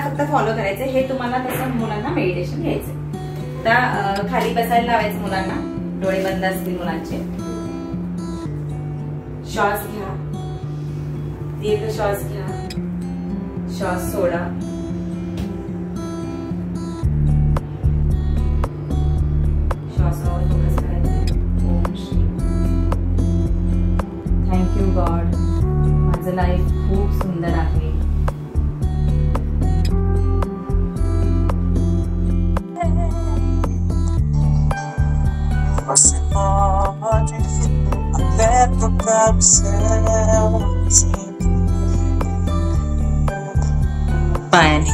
फक्त फॉलो करायचं हे तुम्हाला तसं मुलांना मेडिटेशन घ्यायचं. आता खाली बसायला लावायचं मुलांना, डोळे बंद असतील मुलांचे. श्वास घ्या, दीर्घ श्वास घ्या, श्वास सोडा. श्वासावर फोकस करायचं. ओम श्री. थँक्यू गॉड, माझं लाईफ खूप सुंदर आहे. Bye.